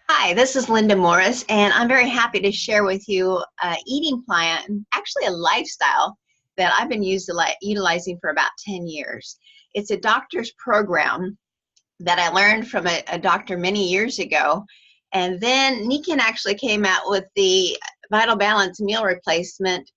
Hi, this is Linda Morris, and I'm very happy to share with you an eating plan, actually a lifestyle that I've been utilizing for about 10 years. It's a doctor's program that I learned from a doctor many years ago. And then Nikan actually came out with the Vital Balance meal replacement,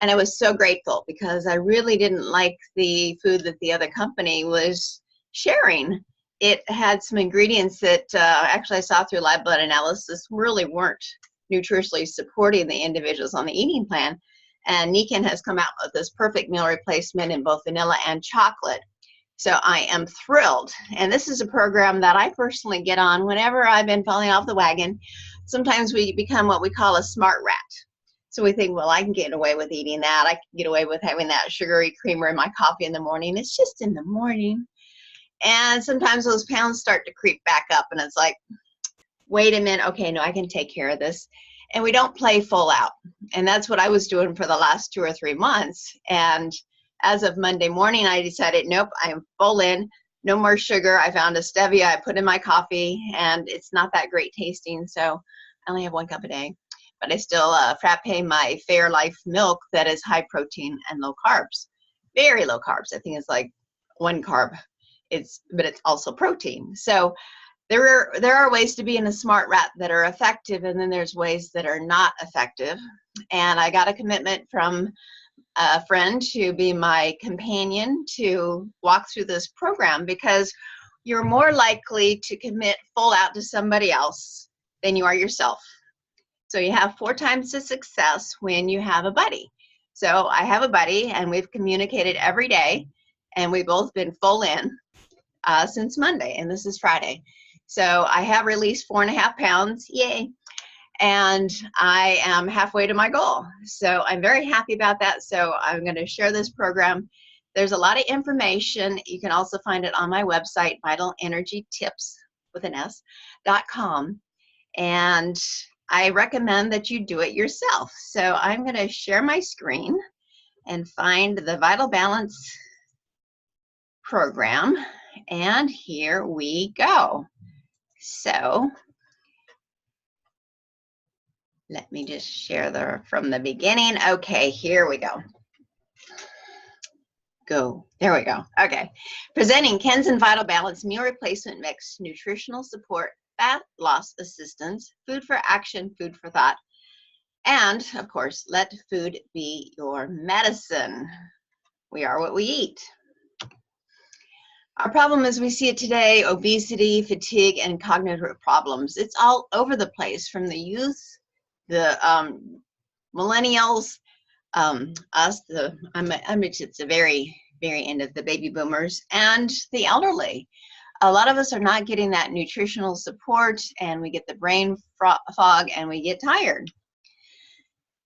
and I was so grateful because I really didn't like the food that the other company was sharing. It had some ingredients that actually I saw through live blood analysis really weren't nutritionally supporting the individuals on the eating plan. And Nikan has come out with this perfect meal replacement in both vanilla and chocolate. So I am thrilled. And this is a program that I personally get on whenever I've been falling off the wagon. Sometimes we become what we call a smart rat. So we think, well, I can get away with eating that. I can get away with having that sugary creamer in my coffee in the morning. It's just in the morning. And sometimes those pounds start to creep back up, and it's like, wait a minute, okay, no, I can take care of this. And we don't play full out. And that's what I was doing for the last 2 or 3 months. And as of Monday morning, I decided, nope, I'm full in, no more sugar. I found a stevia I put in my coffee, and it's not that great tasting, so I only have 1 cup a day. But I still frappe my Fairlife milk that is high protein and low carbs. Very low carbs. I think it's like 1 carb. But it's also protein. So there are ways to be in a smart rat that are effective, and then there's ways that are not effective. And I got a commitment from a friend to be my companion to walk through this program, because you're more likely to commit full out to somebody else than you are yourself. So you have 4 times the success when you have a buddy. So I have a buddy, and we've communicated every day, and we've both been full in since Monday, and this is Friday. So I have released 4.5 pounds, yay, and I am halfway to my goal. So I'm very happy about that. So I'm going to share this program. There's a lot of information. You can also find it on my website, vitalenergytips.com, and I recommend that you do it yourself. So I'm going to share my screen and find the Vital Balance program. And here we go. So let me just share from the beginning. Okay, here we go. There we go. Okay. Presenting Kenzen Vital Balance Meal Replacement Mix, nutritional support, fat loss assistance, food for action, food for thought, and of course, let food be your medicine. We are what we eat. Our problem as we see it today, obesity, fatigue, and cognitive problems. It's all over the place, from the youth, the millennials, us, it's the very end of the baby boomers, and the elderly. A lot of us are not getting that nutritional support, and we get the brain fog, and we get tired.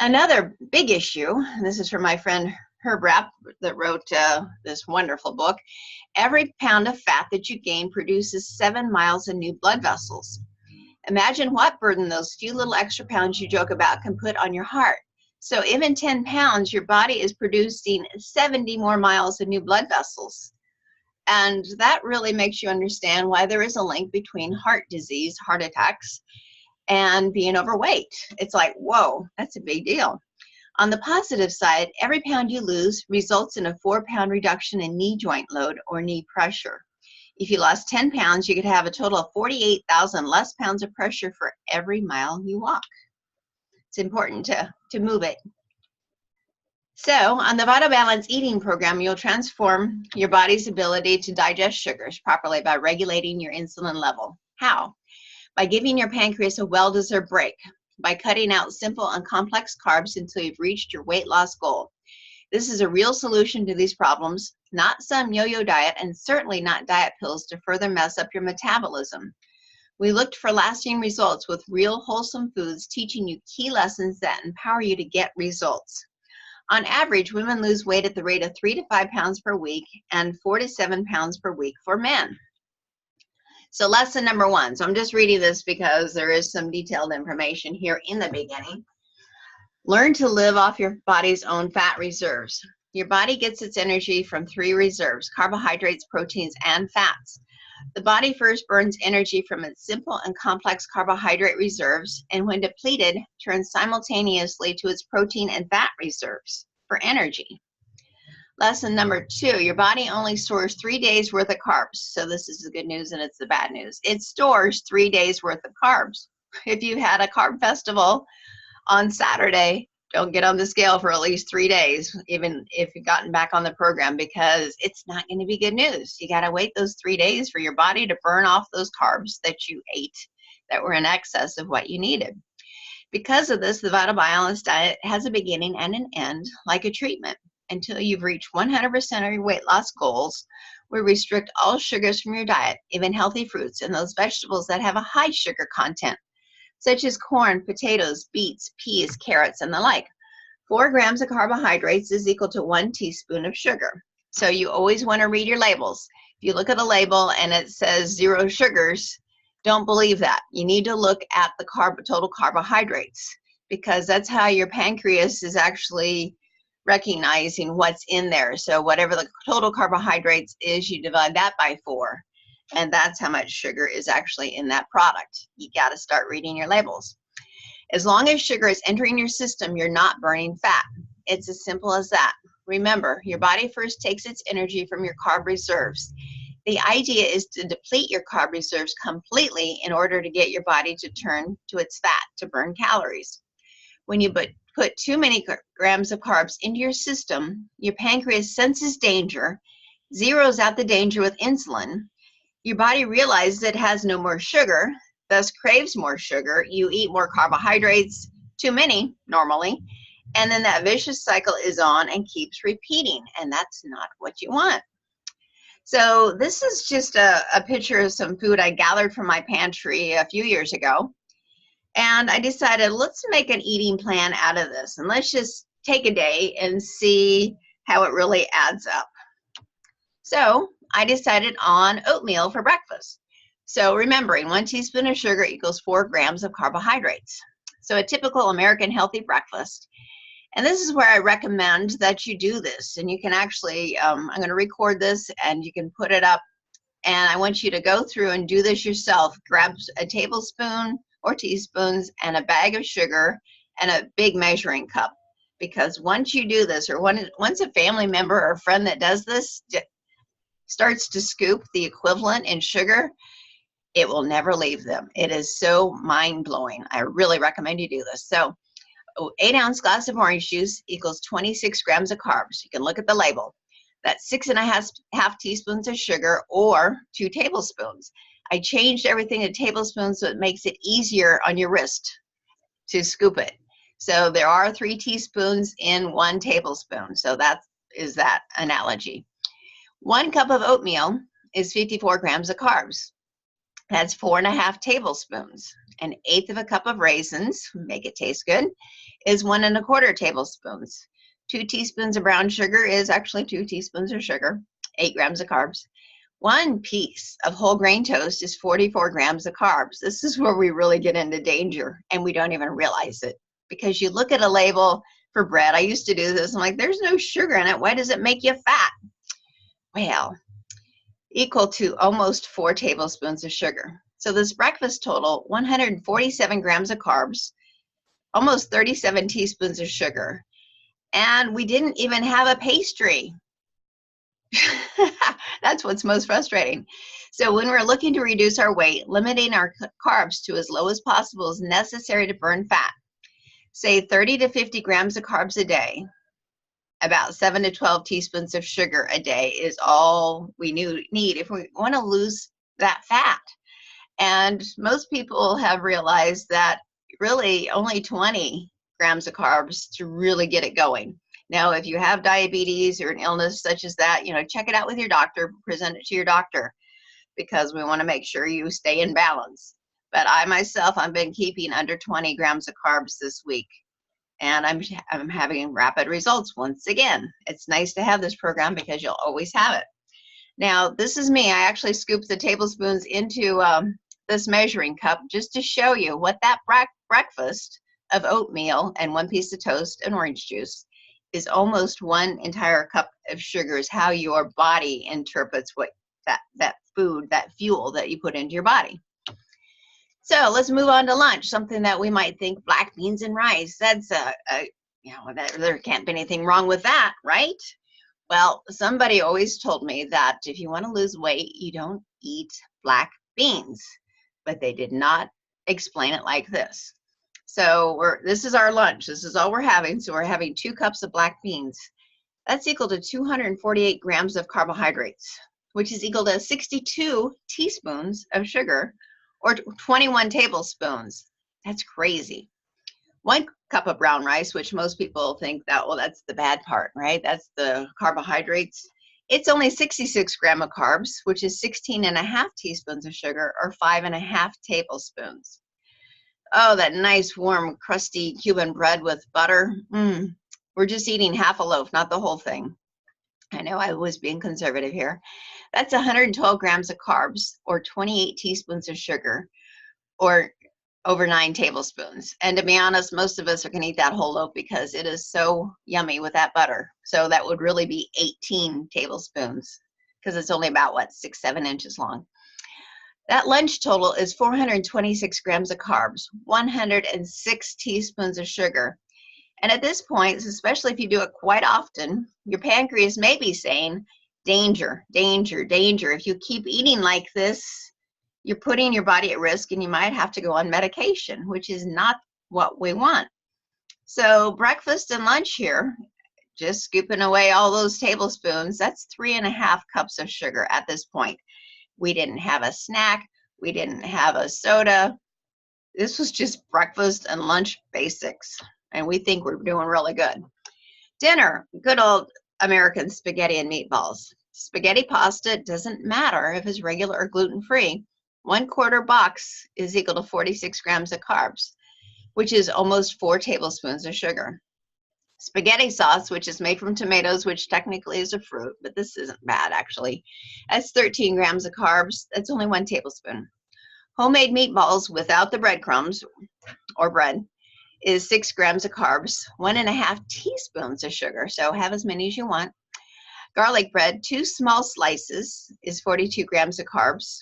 Another big issue, and this is from my friend Herb Rapp that wrote this wonderful book. Every pound of fat that you gain produces 7 miles of new blood vessels. Imagine what burden those few little extra pounds you joke about can put on your heart. So even 10 pounds, your body is producing 70 more miles of new blood vessels. And that really makes you understand why there is a link between heart disease, heart attacks, and being overweight. It's like, whoa, that's a big deal. On the positive side, every pound you lose results in a 4-pound reduction in knee joint load or knee pressure. If you lost 10 pounds, you could have a total of 48,000 less pounds of pressure for every mile you walk. It's important to move it. So on the Vital Balance eating program, you'll transform your body's ability to digest sugars properly by regulating your insulin level. How? By giving your pancreas a well-deserved break, by cutting out simple and complex carbs until you've reached your weight loss goal. This is a real solution to these problems, not some yo-yo diet, and certainly not diet pills to further mess up your metabolism. We looked for lasting results with real wholesome foods, teaching you key lessons that empower you to get results. On average, women lose weight at the rate of 3 to 5 pounds per week and 4 to 7 pounds per week for men. So lesson number 1. So I'm just reading this because there is some detailed information here in the beginning. Learn to live off your body's own fat reserves. Your body gets its energy from 3 reserves: carbohydrates, proteins, and fats. The body first burns energy from its simple and complex carbohydrate reserves, and when depleted, turns simultaneously to its protein and fat reserves for energy. Lesson number 2, your body only stores 3 days worth of carbs. So this is the good news and it's the bad news. It stores 3 days worth of carbs. If you had a carb festival on Saturday, don't get on the scale for at least 3 days, even if you've gotten back on the program, because it's not going to be good news. You got to wait those 3 days for your body to burn off those carbs that you ate that were in excess of what you needed. Because of this, the Vital Balance diet has a beginning and an end, like a treatment. Until you've reached 100% of your weight loss goals, we restrict all sugars from your diet, even healthy fruits and those vegetables that have a high sugar content, such as corn, potatoes, beets, peas, carrots, and the like. 4 grams of carbohydrates is equal to 1 teaspoon of sugar. So you always want to read your labels. If you look at a label and it says 0 sugars, don't believe that. You need to look at the total carbohydrates, because that's how your pancreas is actually recognizing what's in there. So whatever the total carbohydrates is, you divide that by 4. And that's how much sugar is actually in that product. You got to start reading your labels. As long as sugar is entering your system, you're not burning fat. It's as simple as that. Remember, your body first takes its energy from your carb reserves. The idea is to deplete your carb reserves completely in order to get your body to turn to its fat to burn calories. When you put too many grams of carbs into your system, your pancreas senses danger, zeroes out the danger with insulin. Your body realizes it has no more sugar, thus craves more sugar. You eat more carbohydrates, too many normally, and then that vicious cycle is on and keeps repeating, and that's not what you want. So this is just a picture of some food I gathered from my pantry a few years ago. And I decided, let's make an eating plan out of this, and let's just take a day and see how it really adds up. So I decided on oatmeal for breakfast. So remembering 1 teaspoon of sugar equals 4 grams of carbohydrates. So a typical American healthy breakfast. And this is where I recommend that you do this. And you can actually, I'm going to record this and you can put it up. And I want you to go through and do this yourself. Grab a tablespoon or teaspoons and a bag of sugar and a big measuring cup. Because once you do this, or once a family member or a friend that does this starts to scoop the equivalent in sugar, it will never leave them. It is so mind-blowing. I really recommend you do this. So 8-ounce glass of orange juice equals 26 grams of carbs. You can look at the label. That's 6.5 teaspoons of sugar, or 2 tablespoons. I changed everything to tablespoons so it makes it easier on your wrist to scoop it. So there are 3 teaspoons in 1 tablespoon. So that is that analogy. 1 cup of oatmeal is 54 grams of carbs. That's 4.5 tablespoons. 1/8 of a cup of raisins, make it taste good, is 1.25 tablespoons. 2 teaspoons of brown sugar is actually 2 teaspoons of sugar, 8 grams of carbs. 1 piece of whole grain toast is 44 grams of carbs. This is where we really get into danger, and we don't even realize it. Because you look at a label for bread, I used to do this, I'm like, there's no sugar in it, why does it make you fat? Well, equal to almost 4 tablespoons of sugar. So this breakfast total, 147 grams of carbs, almost 37 teaspoons of sugar. And we didn't even have a pastry. That's what's most frustrating. So when we're looking to reduce our weight, limiting our carbs to as low as possible is necessary to burn fat. Say 30 to 50 grams of carbs a day. About 7 to 12 teaspoons of sugar a day is all we need if we want to lose that fat. And most people have realized that really only 20 grams of carbs to really get it going. Now, if you have diabetes or an illness such as that, check it out with your doctor, present it to your doctor, because we want to make sure you stay in balance. But I myself, I've been keeping under 20 grams of carbs this week. And I'm having rapid results once again. It's nice to have this program because you'll always have it. Now, this is me. I actually scooped the tablespoons into this measuring cup just to show you what that breakfast of oatmeal and 1 piece of toast and orange juice is. Almost 1 entire cup of sugar is how your body interprets what that food, that fuel that you put into your body. So let's move on to lunch, something that we might think black beans and rice. That's there can't be anything wrong with that, right? Well, somebody always told me that if you want to lose weight, you don't eat black beans, but they did not explain it like this. So this is our lunch. This is all we're having. So we're having 2 cups of black beans. That's equal to 248 grams of carbohydrates, which is equal to 62 teaspoons of sugar, or 21 tablespoons. That's crazy. 1 cup of brown rice, which most people think that, well, that's the bad part, right? That's the carbohydrates. It's only 66 grams of carbs, which is 16.5 teaspoons of sugar, or 5.5 tablespoons. Oh, that nice, warm, crusty Cuban bread with butter. We're just eating half a loaf, not the whole thing. I know I was being conservative here. That's 112 grams of carbs, or 28 teaspoons of sugar, or over 9 tablespoons. And to be honest, most of us are going to eat that whole loaf because it is so yummy with that butter. So that would really be 18 tablespoons because it's only about, 6-7 inches long. That lunch total is 426 grams of carbs, 106 teaspoons of sugar. And at this point, especially if you do it quite often, your pancreas may be saying, danger, danger, danger. If you keep eating like this, you're putting your body at risk and you might have to go on medication, which is not what we want. So breakfast and lunch here, just scooping away all those tablespoons, that's 3.5 cups of sugar at this point. We didn't have a snack. We didn't have a soda. This was just breakfast and lunch basics. And we think we're doing really good. Dinner, good old American spaghetti and meatballs. Spaghetti pasta doesn't matter if it's regular or gluten-free. 1/4 box is equal to 46 grams of carbs, which is almost 4 tablespoons of sugar. Spaghetti sauce, which is made from tomatoes, which technically is a fruit, but this isn't bad actually. That's 13 grams of carbs. That's only 1 tablespoon. Homemade meatballs without the breadcrumbs or bread is 6 grams of carbs, 1.5 teaspoons of sugar. So have as many as you want. Garlic bread, 2 small slices is 42 grams of carbs,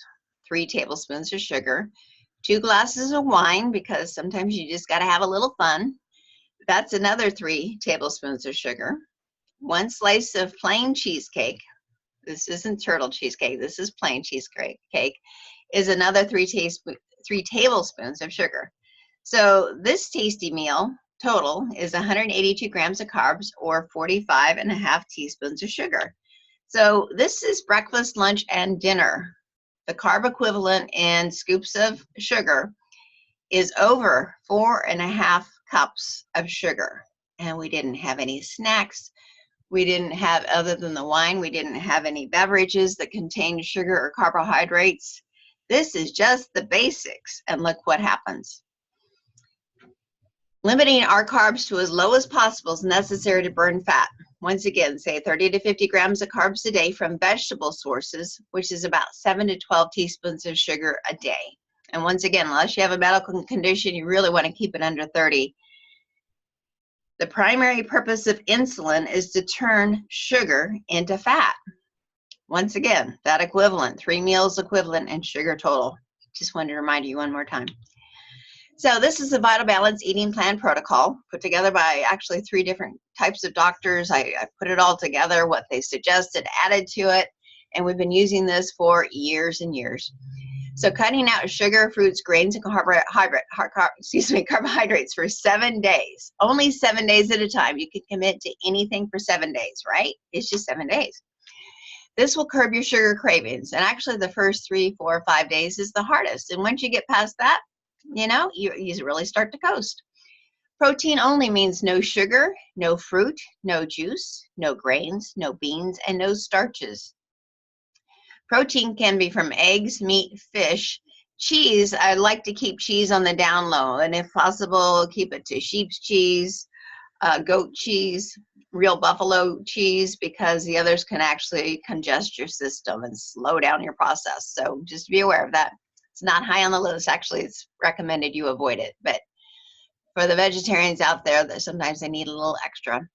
3 tablespoons of sugar. 2 glasses of wine, because sometimes you just got to have a little fun. That's another 3 tablespoons of sugar. 1 slice of plain cheesecake. This isn't turtle cheesecake. This is plain cheesecake. Is another 3 tablespoons of sugar. So this tasty meal total is 182 grams of carbs, or 45.5 teaspoons of sugar. So this is breakfast, lunch, and dinner. The carb equivalent in scoops of sugar is over 4.5 cups of sugar. And we didn't have any snacks. We didn't have, other than the wine, we didn't have any beverages that contained sugar or carbohydrates. This is just the basics, and look what happens. Limiting our carbs to as low as possible is necessary to burn fat. Once again, say 30 to 50 grams of carbs a day from vegetable sources, which is about 7 to 12 teaspoons of sugar a day. And once again, unless you have a medical condition, you really want to keep it under 30. The primary purpose of insulin is to turn sugar into fat. Once again, that equivalent, 3 meals equivalent in sugar total. Just wanted to remind you one more time. So this is the Vital Balance Eating Plan Protocol, put together by actually 3 different types of doctors. I put it all together, what they suggested, added to it, and we've been using this for years and years. So cutting out sugar, fruits, grains, and carbohydrates for 7 days. Only 7 days at a time. You can commit to anything for 7 days, right? It's just 7 days. This will curb your sugar cravings. And actually the first 3, 4, 5 days is the hardest. And once you get past that, you really start to coast. Protein only means no sugar, no fruit, no juice, no grains, no beans, and no starches. Protein can be from eggs, meat, fish, cheese. I like to keep cheese on the down low, and if possible, keep it to sheep's cheese, goat cheese, real buffalo cheese, because the others can actually congest your system and slow down your process. So just be aware of that. It's not high on the list. Actually, it's recommended you avoid it. But for the vegetarians out there, that sometimes they need a little extra.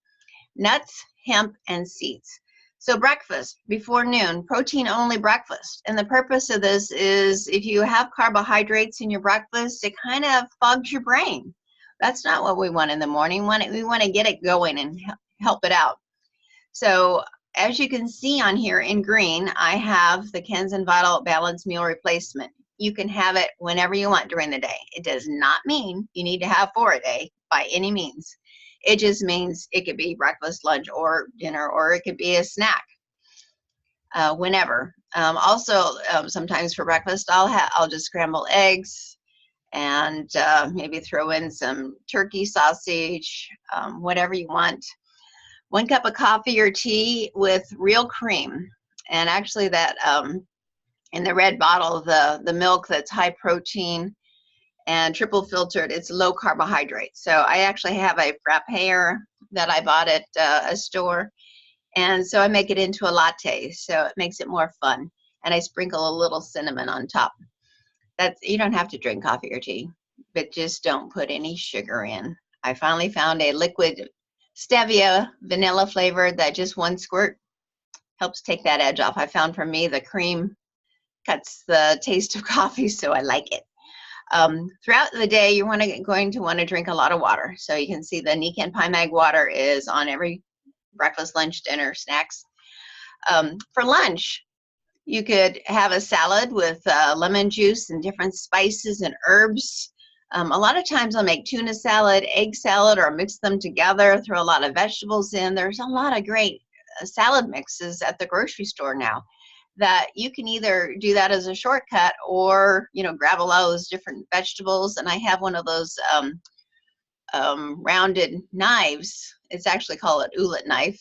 Nuts, hemp, and seeds. So breakfast before noon, protein only breakfast. And the purpose of this is if you have carbohydrates in your breakfast, it kind of fogs your brain. That's not what we want in the morning. We want to get it going and help it out. So as you can see on here in green, I have the Kenzen Vital Balance meal replacement. You can have it whenever you want during the day. It does not mean you need to have 4 a day by any means. It just means it could be breakfast, lunch, or dinner, or it could be a snack whenever. Sometimes for breakfast, I'll just scramble eggs and maybe throw in some turkey sausage, whatever you want. 1 cup of coffee or tea with real cream. And actually that in the red bottle, the milk that's high protein and triple filtered, it's low carbohydrate. So I actually have a frappaire that I bought at a store. And so I make it into a latte. So it makes it more fun. And I sprinkle a little cinnamon on top. You don't have to drink coffee or tea, but just don't put any sugar in. I finally found a liquid stevia vanilla flavor that just 1 squirt helps take that edge off. I found for me the cream cuts the taste of coffee, so I like it. Throughout the day, you're going to want to drink a lot of water. So you can see the Nikken Pie Mag water is on every breakfast, lunch, dinner, snacks. For lunch, you could have a salad with lemon juice and different spices and herbs. A lot of times I'll make tuna salad, egg salad, or mix them together, throw a lot of vegetables in. There's a lot of great salad mixes at the grocery store now that you can either do that as a shortcut or, grab a lot of those different vegetables. And I have one of those rounded knives. It's actually called an oolite knife.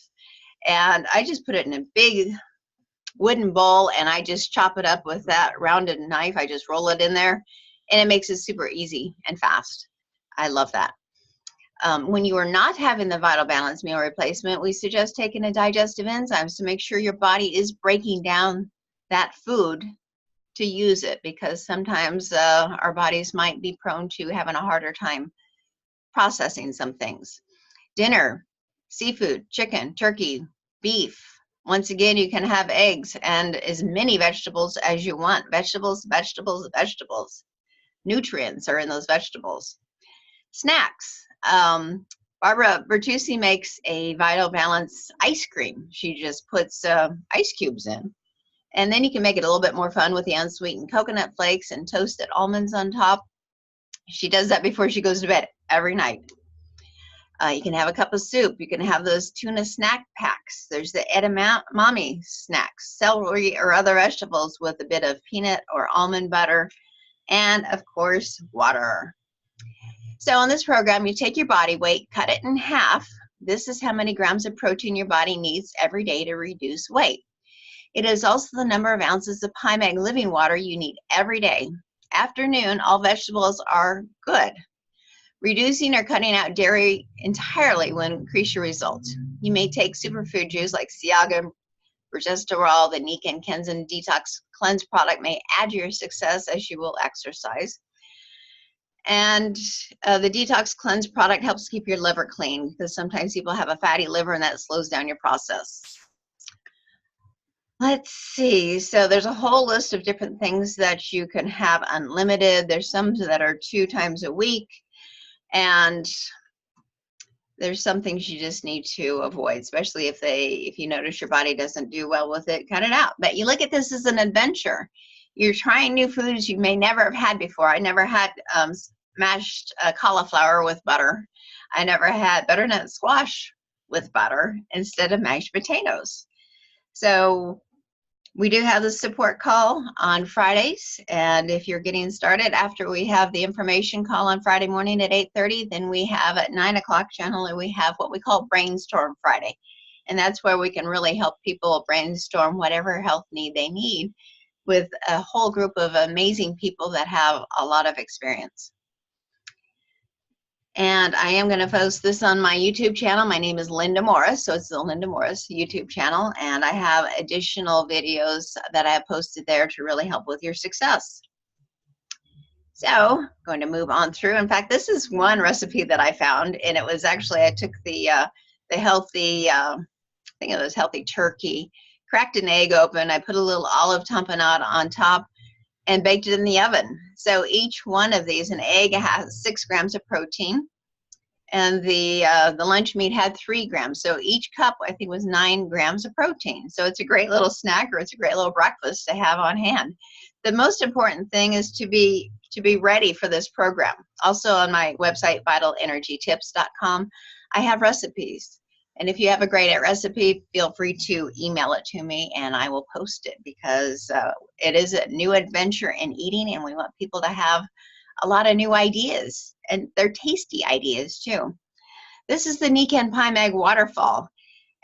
And I just put it in a big wooden bowl and I just chop it up with that rounded knife. I just roll it in there and it makes it super easy and fast. I love that. When you are not having the Vital Balance meal replacement, we suggest taking a digestive enzymes to make sure your body is breaking down that food to use it, because sometimes our bodies might be prone to having a harder time processing some things. Dinner, seafood, chicken, turkey, beef. Once again, you can have eggs and as many vegetables as you want. Vegetables, vegetables, vegetables. Nutrients are in those vegetables. Snacks. Barbara Bertucci makes a Vital Balance ice cream. She just puts ice cubes in. And then you can make it a little bit more fun with the unsweetened coconut flakes and toasted almonds on top. She does that before she goes to bed every night. You can have a cup of soup. You can have those tuna snack packs. There's the edamame snacks, celery or other vegetables with a bit of peanut or almond butter, and of course, water. So on this program, you take your body weight, cut it in half. This is how many grams of protein your body needs every day to reduce weight. It is also the number of ounces of Pie Mag living water you need every day. After noon, all vegetables are good. Reducing or cutting out dairy entirely will increase your results. You may take superfood juice like Siaga, Progesterol, the Nikken Kenzen Detox Cleanse product may add to your success as you will exercise. And the Detox Cleanse product helps keep your liver clean, because sometimes people have a fatty liver and that slows down your process. Let's see. So there's a whole list of different things that you can have unlimited. There's some that are 2 times a week. And there's some things you just need to avoid, especially if you notice your body doesn't do well with it, cut it out. But you look at this as an adventure. You're trying new foods you may never have had before. I never had mashed cauliflower with butter. I never had butternut squash with butter instead of mashed potatoes. So we do have the support call on Fridays, and if you're getting started after we have the information call on Friday morning at 8:30, then we have at 9 o'clock generally we have what we call Brainstorm Friday, and that's where we can really help people brainstorm whatever health need they need with a whole group of amazing people that have a lot of experience. And I am going to post this on my YouTube channel. My name is Linda Morris, so it's the Linda Morris YouTube channel. And I have additional videos that I have posted there to really help with your success. So I'm going to move on through. In fact, this is one recipe that I found, and it was actually, I took the healthy think it was healthy turkey, cracked an egg open. I put a little olive tapenade on top and baked it in the oven. So each one of these, an egg has 6 grams of protein, and the lunch meat had 3 grams. So each cup, I think, was 9 grams of protein. So it's a great little snack, or it's a great little breakfast to have on hand. The most important thing is to be ready for this program. Also on my website, vitalenergytips.com, I have recipes. And if you have a great recipe, feel free to email it to me and I will post it, because it is a new adventure in eating, and we want people to have a lot of new ideas, and they're tasty ideas too. This is the Nikken Pie Mag Waterfall,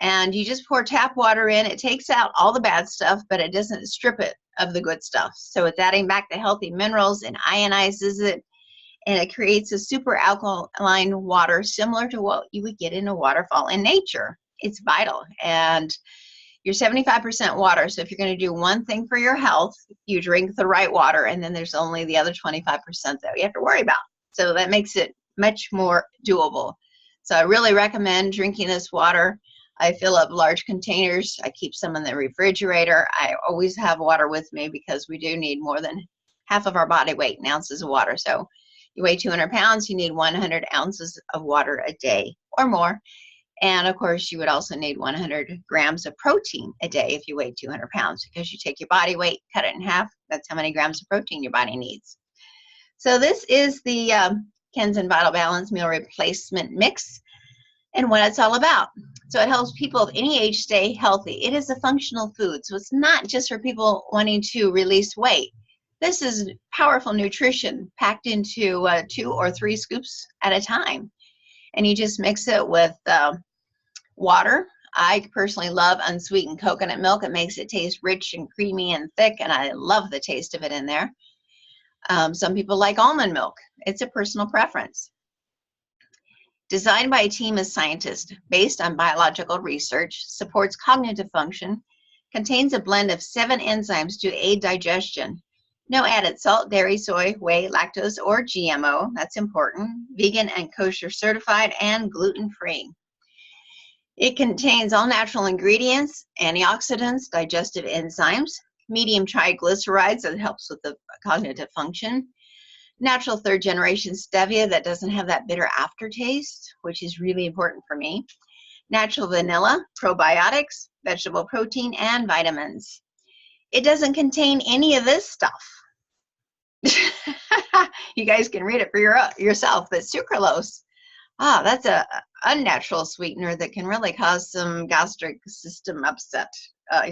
and you just pour tap water in. It takes out all the bad stuff, but it doesn't strip it of the good stuff. So it's adding back the healthy minerals and ionizes it, and it creates a super alkaline water similar to what you would get in a waterfall in nature. It's vital, and you're 75% water. So if you're going to do one thing for your health, you drink the right water, and then there's only the other 25% that you have to worry about. So that makes it much more doable. So I really recommend drinking this water. I fill up large containers. I keep some in the refrigerator. I always have water with me, because we do need more than half of our body weight in ounces of water. So you weigh 200 pounds, you need 100 ounces of water a day or more. And of course, you would also need 100 grams of protein a day if you weigh 200 pounds, because you take your body weight, cut it in half. That's how many grams of protein your body needs. So this is the Kenzen Vital Balance Meal Replacement Mix, and what it's all about. So it helps people of any age stay healthy. It is a functional food, so it's not just for people wanting to release weight. This is powerful nutrition packed into 2 or 3 scoops at a time. And you just mix it with water. I personally love unsweetened coconut milk. It makes it taste rich and creamy and thick, and I love the taste of it in there. Some people like almond milk. It's a personal preference. Designed by a team of scientists based on biological research, supports cognitive function, contains a blend of 7 enzymes to aid digestion. No added salt, dairy, soy, whey, lactose, or GMO. That's important. Vegan and kosher certified, and gluten-free. It contains all natural ingredients, antioxidants, digestive enzymes, medium triglycerides that helps with the cognitive function, natural 3rd generation stevia that doesn't have that bitter aftertaste, which is really important for me, natural vanilla, probiotics, vegetable protein, and vitamins. It doesn't contain any of this stuff. You guys can read it for yourself, but sucralose, that's a unnatural sweetener that can really cause some gastric system upset.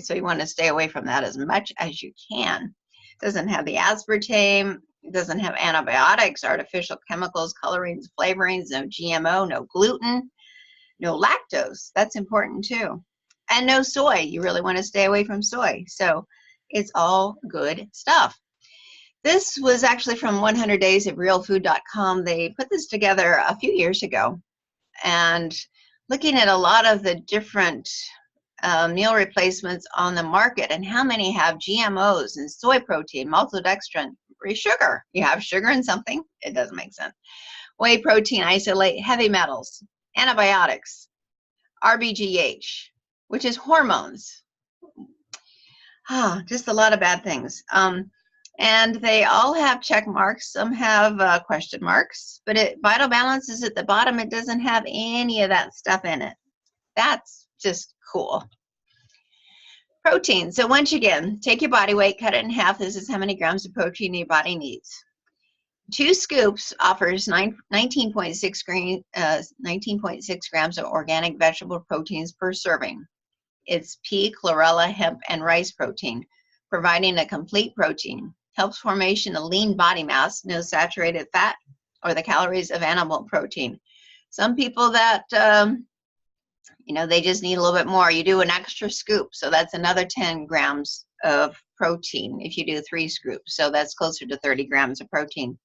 So you want to stay away from that as much as you can. It doesn't have the aspartame. It doesn't have antibiotics, artificial chemicals, colorings, flavorings, no GMO, no gluten, no lactose. That's important too. And no soy. You really want to stay away from soy. So it's all good stuff. This was actually from 100 Days of realfood.com. They put this together a few years ago, and looking at a lot of the different meal replacements on the market and how many have GMOs and soy protein, maltodextrin, sugar. You have sugar in something, it doesn't make sense. Whey protein isolate, heavy metals, antibiotics, RBGH, which is hormones. Just a lot of bad things. And they all have check marks. Some have question marks, but Vital Balance is at the bottom. It doesn't have any of that stuff in it. That's just cool. Protein. So once again, take your body weight, cut it in half. This is how many grams of protein your body needs. 2 scoops offers 19.6 grams of organic vegetable proteins per serving. It's pea, chlorella, hemp, and rice protein, providing a complete protein. Helps formation of lean body mass, no saturated fat, or the calories of animal protein. Some people that, they just need a little bit more. You do an extra scoop, so that's another 10 grams of protein if you do 3 scoops. So that's closer to 30 grams of protein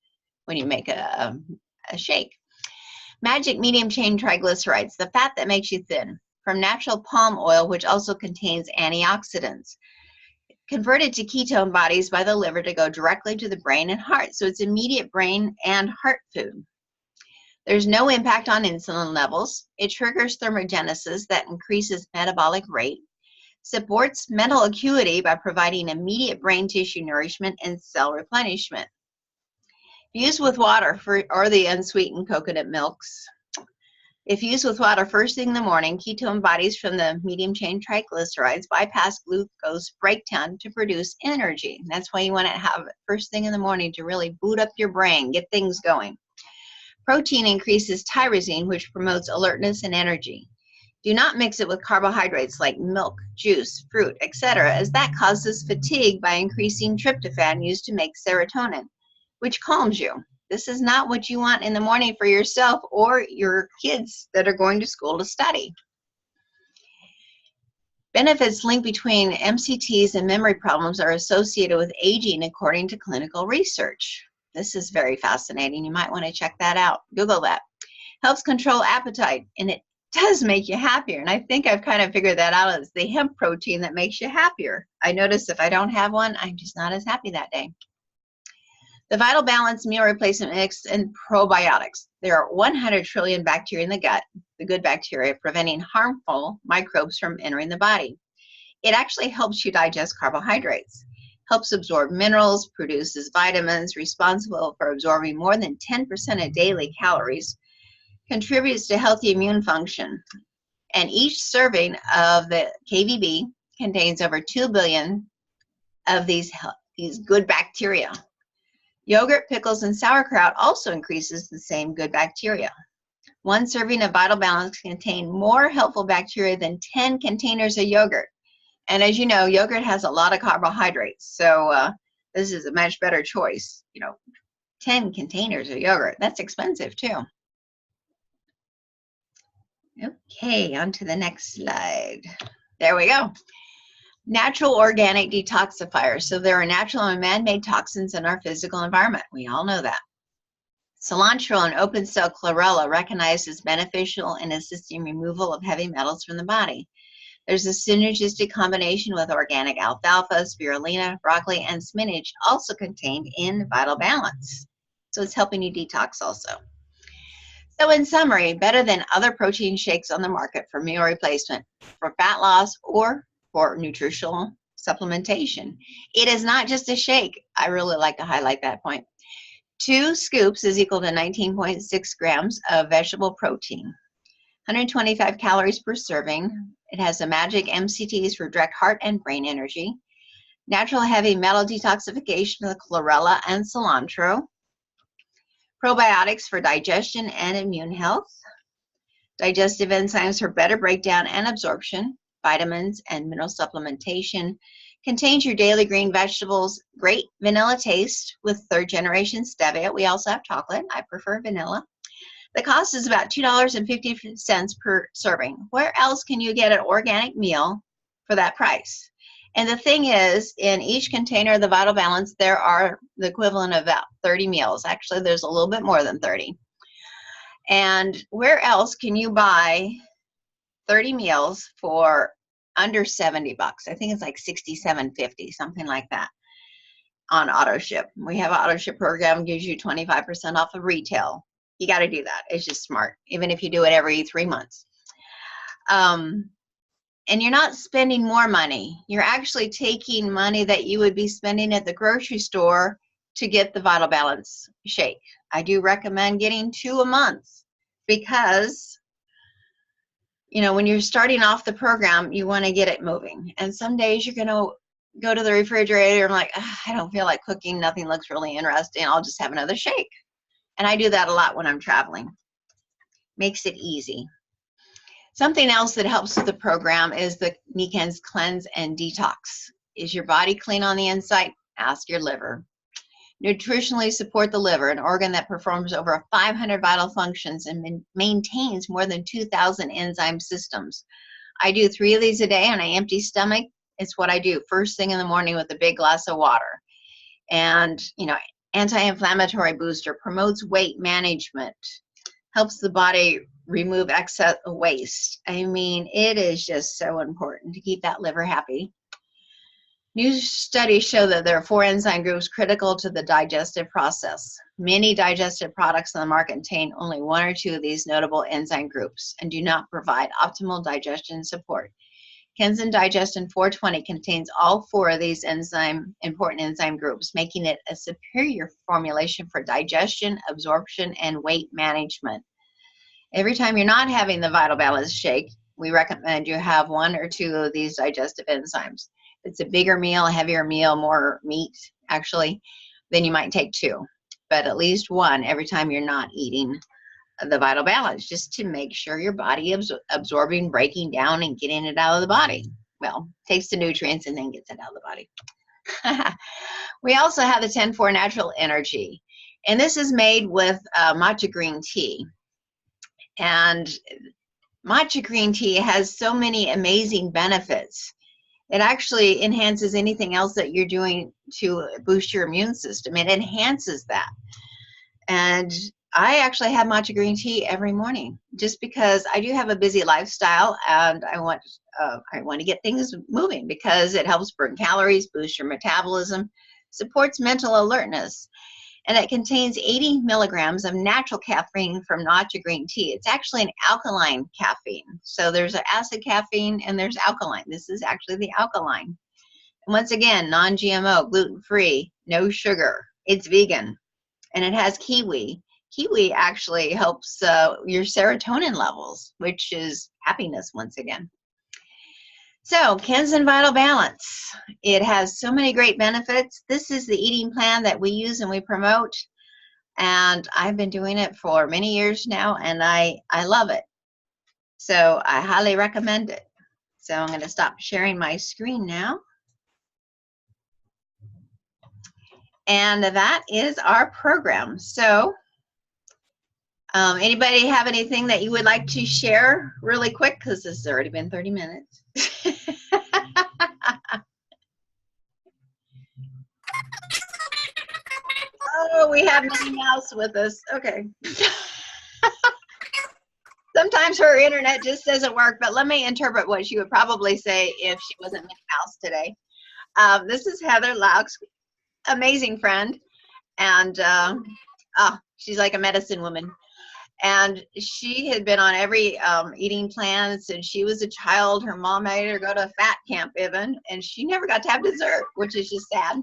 when you make a shake. Magic medium chain triglycerides, the fat that makes you thin, from natural palm oil, which also contains antioxidants. Converted to ketone bodies by the liver to go directly to the brain and heart. So it's immediate brain and heart food. There's no impact on insulin levels. It triggers thermogenesis that increases metabolic rate, supports mental acuity by providing immediate brain tissue nourishment and cell replenishment. Used with water or the unsweetened coconut milks. If used with water first thing in the morning, ketone bodies from the medium-chain triglycerides bypass glucose breakdown to produce energy. That's why you want to have it first thing in the morning to really boot up your brain, get things going. Protein increases tyrosine, which promotes alertness and energy. Do not mix it with carbohydrates like milk, juice, fruit, etc., as that causes fatigue by increasing tryptophan used to make serotonin, which calms you. This is not what you want in the morning for yourself or your kids that are going to school to study. Benefits linked between MCTs and memory problems are associated with aging according to clinical research. This is very fascinating. You might want to check that out. Google that. Helps control appetite, and it does make you happier. And I think I've kind of figured that out. It's the hemp protein that makes you happier. I notice if I don't have one, I'm just not as happy that day. The Vital Balance meal replacement mix and probiotics. There are 100 trillion bacteria in the gut, the good bacteria, preventing harmful microbes from entering the body. It actually helps you digest carbohydrates, helps absorb minerals, produces vitamins, responsible for absorbing more than 10% of daily calories, contributes to healthy immune function. And each serving of the KVB contains over 2 billion of these good bacteria. Yogurt, pickles, and sauerkraut also increases the same good bacteria. One serving of Vital Balance contains more helpful bacteria than 10 containers of yogurt. And as you know, yogurt has a lot of carbohydrates, so this is a much better choice. 10 containers of yogurt, that's expensive too. Okay, on to the next slide. There we go. Natural organic detoxifiers. So there are natural and man-made toxins in our physical environment. We all know that. Cilantro and open cell chlorella recognized as beneficial in assisting removal of heavy metals from the body. There's a synergistic combination with organic alfalfa, spirulina, broccoli, and spinach also contained in Vital Balance. So it's helping you detox also. So in summary, better than other protein shakes on the market for meal replacement, for fat loss, or for nutritional supplementation. It is not just a shake. I really like to highlight that point. 2 scoops is equal to 19.6 grams of vegetable protein, 125 calories per serving. It has the magic MCTs for direct heart and brain energy, natural heavy metal detoxification with chlorella and cilantro, probiotics for digestion and immune health, digestive enzymes for better breakdown and absorption, vitamins and mineral supplementation, contains your daily green vegetables, great vanilla taste with 3rd generation stevia. We also have chocolate. I prefer vanilla. The cost is about $2.50 per serving. Where else can you get an organic meal for that price? And the thing is, in each container of the Vital Balance, there are the equivalent of about 30 meals. Actually, there's a little bit more than 30. And where else can you buy 30 meals for under $70? I think it's like $67.50, something like that, on auto ship. We have an auto ship program, gives you 25% off of retail. You got to do that. It's just smart, even if you do it every 3 months. And you're not spending more money. You're actually taking money that you would be spending at the grocery store to get the Vital Balance shake. I do recommend getting 2 a month because when you're starting off the program, you want to get it moving. And some days you're going to go to the refrigerator and like, I don't feel like cooking. Nothing looks really interesting. I'll just have another shake. And I do that a lot when I'm traveling. Makes it easy. Something else that helps with the program is the Niken's Cleanse and Detox. Is your body clean on the inside? Ask your liver. Nutritionally support the liver, an organ that performs over 500 vital functions and maintains more than 2,000 enzyme systems. I do 3 of these a day on an empty stomach. It's what I do first thing in the morning with a big glass of water. And, anti-inflammatory booster, promotes weight management, helps the body remove excess waste. I mean, it is just so important to keep that liver happy. New studies show that there are 4 enzyme groups critical to the digestive process. Many digestive products on the market contain only 1 or 2 of these notable enzyme groups and do not provide optimal digestion support. Kenzen Digestin 420 contains all 4 of these important enzyme groups, making it a superior formulation for digestion, absorption, and weight management. Every time you're not having the Vital Balance shake, we recommend you have 1 or 2 of these digestive enzymes. If it's a bigger meal, a heavier meal, more meat, actually, then you might take 2. But at least 1 every time you're not eating the Vital Balance, just to make sure your body is absorbing, breaking down, and getting it out of the body. Well, takes the nutrients and then gets it out of the body. We also have the 10-4 Natural Energy, and this is made with matcha green tea. And matcha green tea has so many amazing benefits. It actually enhances anything else that you're doing to boost your immune system. It enhances that. And I actually have matcha green tea every morning just because I do have a busy lifestyle and I want to get things moving because it helps burn calories, boost your metabolism, supports mental alertness. And it contains 80 milligrams of natural caffeine from matcha green tea. It's actually an alkaline caffeine. So there's an acid caffeine and there's alkaline. This is actually the alkaline. And once again, non-GMO, gluten-free, no sugar. It's vegan. And it has kiwi. Kiwi actually helps your serotonin levels, which is happiness once again. So, Kenzen Vital Balance. It has so many great benefits. This is the eating plan that we use and we promote. And I've been doing it for many years now, and I love it. So, I highly recommend it. So, I'm going to stop sharing my screen now. And that is our program. So, anybody have anything that you would like to share really quick? Because this has already been 30 minutes. Oh, we have Minnie Mouse with us. Okay. Sometimes her internet just doesn't work, but let me interpret what she would probably say if she wasn't Minnie Mouse today. This is Heather Laux, amazing friend, and she's like a medicine woman. And she had been on every eating plan since she was a child. Her mom made her go to fat camp even, and she never got to have dessert, which is just sad.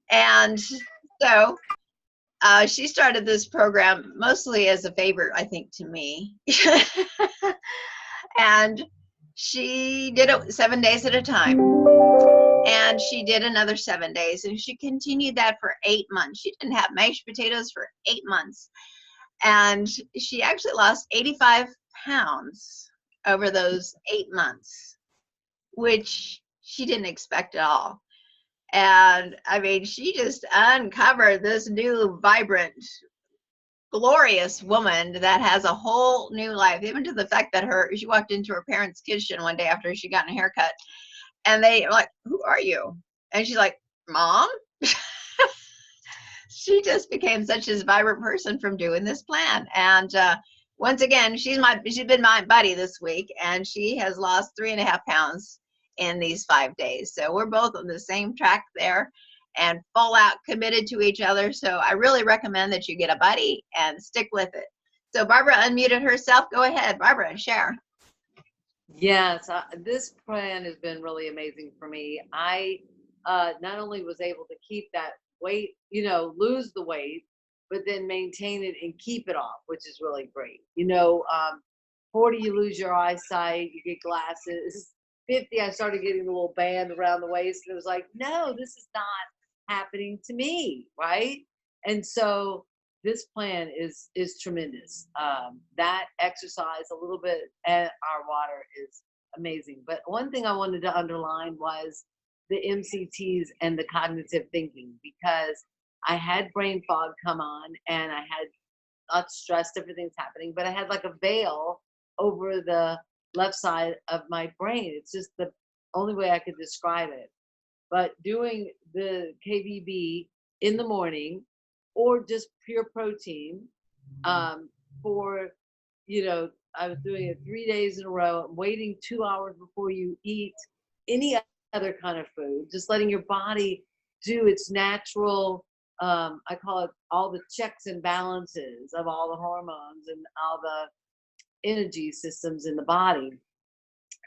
And so she started this program mostly as a favor, I think, to me. And she did it 7 days at a time. And she did another 7 days, and she continued that for 8 months. She didn't have mashed potatoes for 8 months. And she actually lost 85 pounds over those 8 months, which she didn't expect at all. And I mean, she just uncovered this new, vibrant, glorious woman that has a whole new life, even to the fact that she walked into her parents' kitchen one day after she got a haircut, and they were like, "Who are you?" And she's like, "Mom." She just became such a vibrant person from doing this plan. And once again, she's been my buddy this week, and she has lost 3.5 pounds in these 5 days. So we're both on the same track there and full out committed to each other. So I really recommend that you get a buddy and stick with it. So Barbara unmuted herself. Go ahead, Barbara, share. Yes, this plan has been really amazing for me. I not only was able to keep that weight, lose the weight, but then maintain it and keep it off, which is really great. 40, you lose your eyesight, you get glasses. 50, I started getting the little band around the waist, and it was like, no, this is not happening to me, right? And so this plan is tremendous. That exercise, a little bit, and our water is amazing. But one thing I wanted to underline was the MCTs and the cognitive thinking, because I had brain fog come on, and I had lots of stress, different things happening, but I had like a veil over the left side of my brain. It's just the only way I could describe it. But doing the KVB in the morning, or just pure protein, for, I was doing it 3 days in a row, waiting 2 hours before you eat any other kind of food, just letting your body do its natural, I call it all the checks and balances of all the hormones and all the energy systems in the body.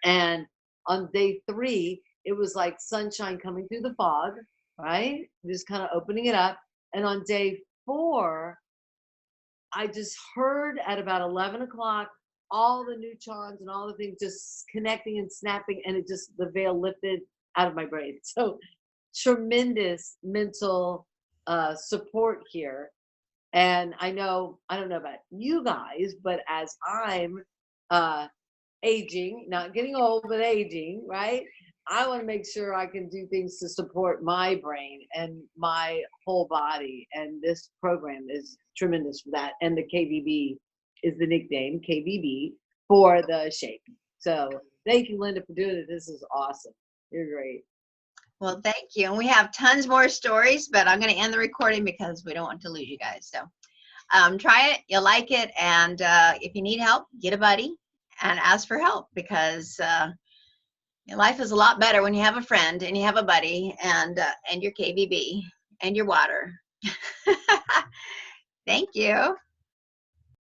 And on day 3, it was like sunshine coming through the fog, right? Just kind of opening it up. And on day 4, I just heard at about 11 o'clock all the neutrons and all the things just connecting and snapping, and it just, the veil lifted out of my brain. So tremendous mental support here. And I don't know about you guys, but as I'm aging, not getting old, but aging, right? I want to make sure I can do things to support my brain and my whole body. And this program is tremendous for that. And the KVB is the nickname, KVB, for the shape. So thank you, Linda, for doing it. This is awesome. You're great. Well, thank you. And we have tons more stories, but I'm going to end the recording because we don't want to lose you guys. So try it. You'll like it. And if you need help, get a buddy and ask for help, because life is a lot better when you have a friend and you have a buddy and your KVB and your water. Thank you.